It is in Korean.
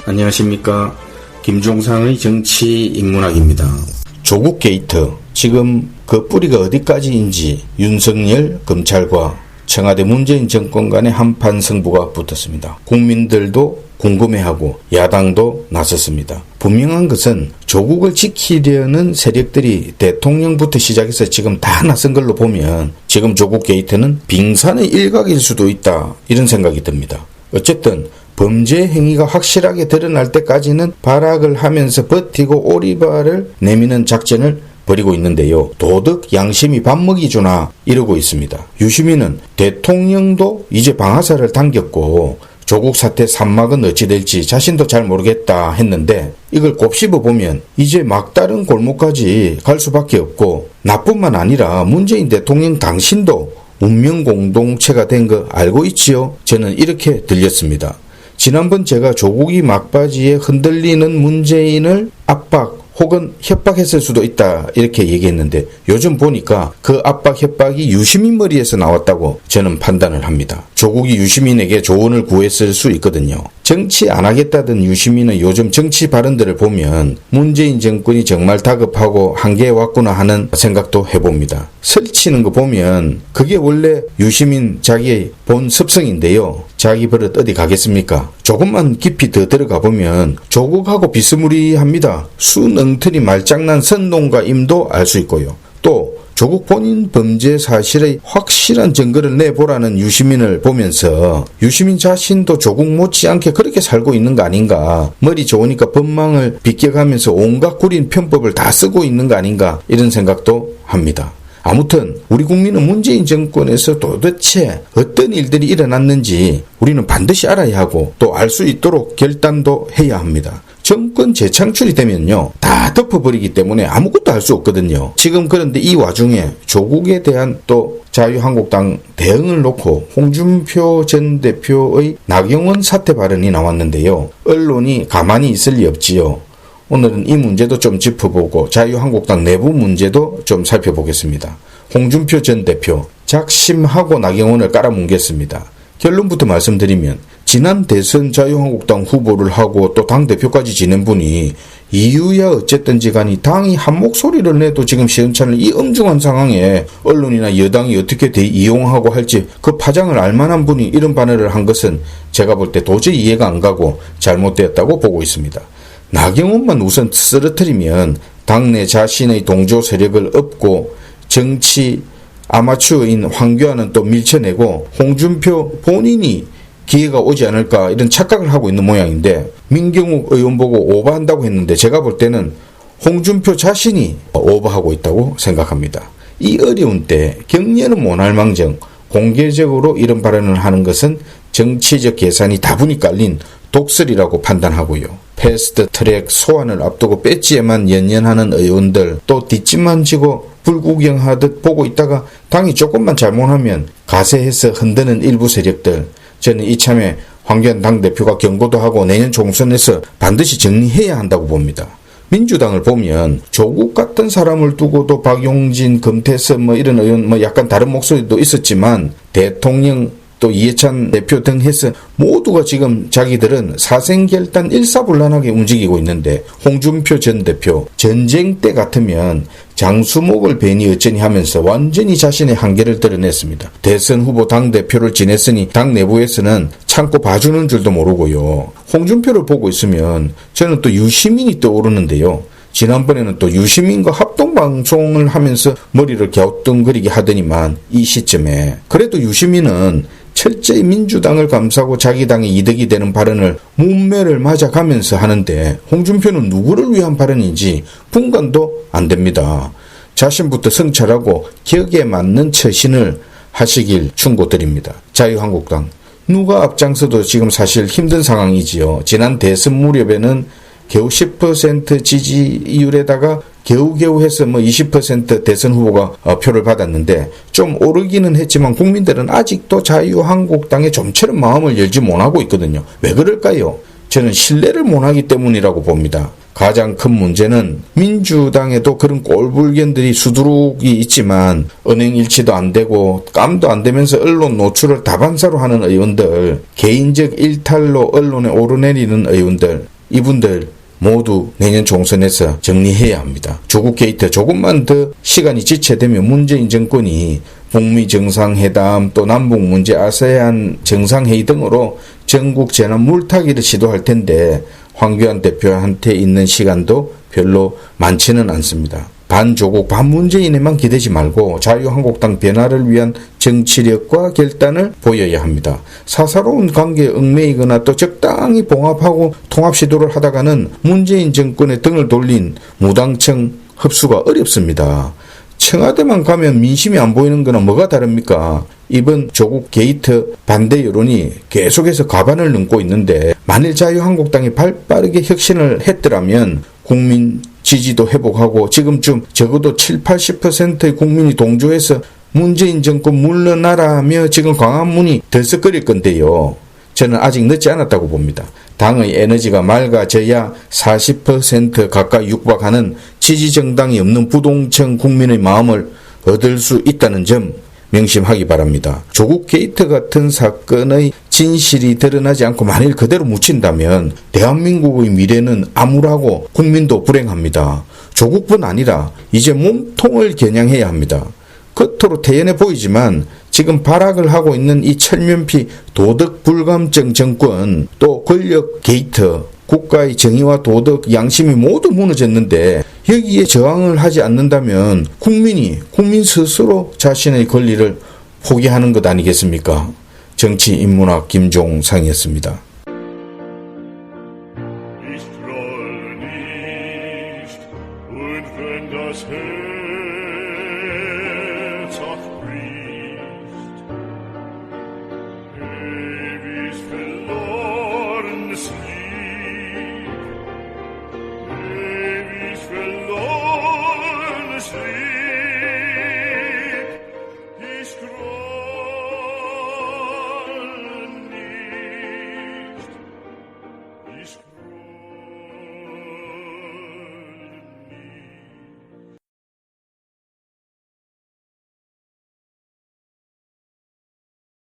안녕하십니까. 김종상의 정치인문학입니다. 조국 게이트, 지금 그 뿌리가 어디까지인지 윤석열 검찰과 청와대 문재인 정권 간의 한판 승부가 붙었습니다. 국민들도 궁금해하고 야당도 나섰습니다. 분명한 것은 조국을 지키려는 세력들이 대통령부터 시작해서 지금 다 나선 걸로 보면 지금 조국 게이트는 빙산의 일각일 수도 있다, 이런 생각이 듭니다. 어쨌든 범죄 행위가 확실하게 드러날 때까지는 발악을 하면서 버티고 오리발을 내미는 작전을 벌이고 있는데요. 도덕 양심이 밥 먹이 주나 이러고 있습니다. 유시민은 대통령도 이제 방아쇠를 당겼고 조국 사태 산막은 어찌 될지 자신도 잘 모르겠다 했는데, 이걸 곱씹어 보면 이제 막다른 골목까지 갈 수밖에 없고, 나뿐만 아니라 문재인 대통령 당신도 운명 공동체가 된 거 알고 있지요? 저는 이렇게 들렸습니다. 지난번 제가 조국이 막바지에 흔들리는 문재인을 압박 혹은 협박했을 수도 있다, 이렇게 얘기했는데, 요즘 보니까 그 압박 협박이 유시민 머리에서 나왔다고 저는 판단을 합니다. 조국이 유시민에게 조언을 구했을 수 있거든요. 정치 안 하겠다던 유시민은 요즘 정치 발언들을 보면 문재인 정권이 정말 다급하고 한계에 왔구나 하는 생각도 해봅니다. 설치는 거 보면 그게 원래 유시민 자기의 본 습성인데요. 자기 버릇 어디 가겠습니까? 조금만 깊이 더 들어가 보면 조국하고 비스무리합니다. 수능틀이 말장난 선동과 임도 알 수 있고요. 또 조국 본인 범죄 사실의 확실한 증거를 내보라는 유시민을 보면서 유시민 자신도 조국 못지않게 그렇게 살고 있는 거 아닌가, 머리 좋으니까 법망을 비껴가면서 온갖 구린 편법을 다 쓰고 있는 거 아닌가, 이런 생각도 합니다. 아무튼 우리 국민은 문재인 정권에서 도대체 어떤 일들이 일어났는지 우리는 반드시 알아야 하고 또 알 수 있도록 결단도 해야 합니다. 정권 재창출이 되면요, 다 덮어버리기 때문에 아무것도 할 수 없거든요. 지금 그런데 이 와중에 조국에 대한 또 자유한국당 대응을 놓고 홍준표 전 대표의 나경원 사퇴 발언이 나왔는데요. 언론이 가만히 있을 리 없지요. 오늘은 이 문제도 좀 짚어보고 자유한국당 내부 문제도 좀 살펴보겠습니다. 홍준표 전 대표, 작심하고 나경원을 깔아뭉갰습니다. 결론부터 말씀드리면 지난 대선 자유한국당 후보를 하고 또 당대표까지 지낸 분이 이유야 어쨌든지 간이 당이 한 목소리를 내도 지금 시원찮을 이 엄중한 상황에 언론이나 여당이 어떻게 이용하고 할지 그 파장을 알만한 분이 이런 발언을 한 것은 제가 볼 때 도저히 이해가 안 가고 잘못되었다고 보고 있습니다. 나경원만 우선 쓰러뜨리면 당내 자신의 동조 세력을 엎고 정치 아마추어인 황교안은 또 밀쳐내고 홍준표 본인이 기회가 오지 않을까, 이런 착각을 하고 있는 모양인데, 민경욱 의원 보고 오버한다고 했는데 제가 볼 때는 홍준표 자신이 오버하고 있다고 생각합니다. 이 어려운 때 격려는 못할망정 공개적으로 이런 발언을 하는 것은 정치적 계산이 다분히 깔린 독설이라고 판단하고요. 패스트 트랙 소환을 앞두고 배지에만 연연하는 의원들, 또 뒷짐만 지고 불구경하듯 보고 있다가 당이 조금만 잘못하면 가세해서 흔드는 일부 세력들, 저는 이참에 황교안 당대표가 경고도 하고 내년 총선에서 반드시 정리해야 한다고 봅니다. 민주당을 보면 조국 같은 사람을 두고도 박용진, 금태섭 이런 의원 약간 다른 목소리도 있었지만 대통령 또 이해찬 대표 등 해서 모두가 지금 자기들은 사생결단 일사불란하게 움직이고 있는데, 홍준표 전 대표 전쟁 때 같으면 장수목을 베니 어쩌니 하면서 완전히 자신의 한계를 드러냈습니다. 대선 후보 당대표를 지냈으니 당 내부에서는 참고 봐주는 줄도 모르고요. 홍준표를 보고 있으면 저는 또 유시민이 떠오르는데요. 지난번에는 또 유시민과 합동방송을 하면서 머리를 갸우뚱거리게 하더니만 이 시점에 그래도 유시민은 철저히 민주당을 감싸고 자기 당의 이득이 되는 발언을 문매를 맞아가면서 하는데, 홍준표는 누구를 위한 발언인지 분간도 안 됩니다. 자신부터 성찰하고 격에 맞는 처신을 하시길 충고드립니다. 자유한국당 누가 앞장서도 지금 사실 힘든 상황이지요. 지난 대선 무렵에는 겨우 10% 지지율에다가 겨우겨우 해서 20% 대선 후보가 표를 받았는데, 좀 오르기는 했지만 국민들은 아직도 자유한국당에 좀처럼 마음을 열지 못하고 있거든요. 왜 그럴까요? 저는 신뢰를 못하기 때문이라고 봅니다. 가장 큰 문제는 민주당에도 그런 꼴불견들이 수두룩이 있지만 은행 일치도 안 되고 깜도 안 되면서 언론 노출을 다반사로 하는 의원들, 개인적 일탈로 언론에 오르내리는 의원들, 이분들 모두 내년 총선에서 정리해야 합니다. 조국 게이트 조금만 더 시간이 지체되면 문재인 정권이 북미 정상회담 또 남북 문제 아세안 정상회의 등으로 전국 재난 물타기를 시도할 텐데 황교안 대표한테 있는 시간도 별로 많지는 않습니다. 반조국 반문재인에만 기대지 말고 자유한국당 변화를 위한 정치력과 결단을 보여야 합니다. 사사로운 관계에 얽매이거나 또 적당히 봉합하고 통합 시도를 하다가는 문재인 정권의 등을 돌린 무당청 흡수가 어렵습니다. 청와대만 가면 민심이 안 보이는 거는 뭐가 다릅니까? 이번 조국 게이트 반대 여론이 계속해서 가반을 넘고 있는데 만일 자유한국당이 발빠르게 혁신을 했더라면 국민 지지도 회복하고 지금쯤 적어도 70-80%의 국민이 동조해서 문재인 정권 물러나라며 지금 광화문이 들썩거릴 건데요. 저는 아직 늦지 않았다고 봅니다. 당의 에너지가 맑아져야 40% 가까이 육박하는 지지정당이 없는 부동층 국민의 마음을 얻을 수 있다는 점 명심하기 바랍니다. 조국 게이트 같은 사건의 진실이 드러나지 않고 만일 그대로 묻힌다면 대한민국의 미래는 암울하고 국민도 불행합니다. 조국뿐 아니라 이제 몸통을 겨냥해야 합니다. 겉으로 태연해 보이지만 지금 발악을 하고 있는 이 철면피 도덕 불감증 정권 또 권력 게이트 국가의 정의와 도덕 양심이 모두 무너졌는데 여기에 저항을 하지 않는다면 국민 스스로 자신의 권리를 포기하는 것 아니겠습니까? 정치인문학 김종상이었습니다.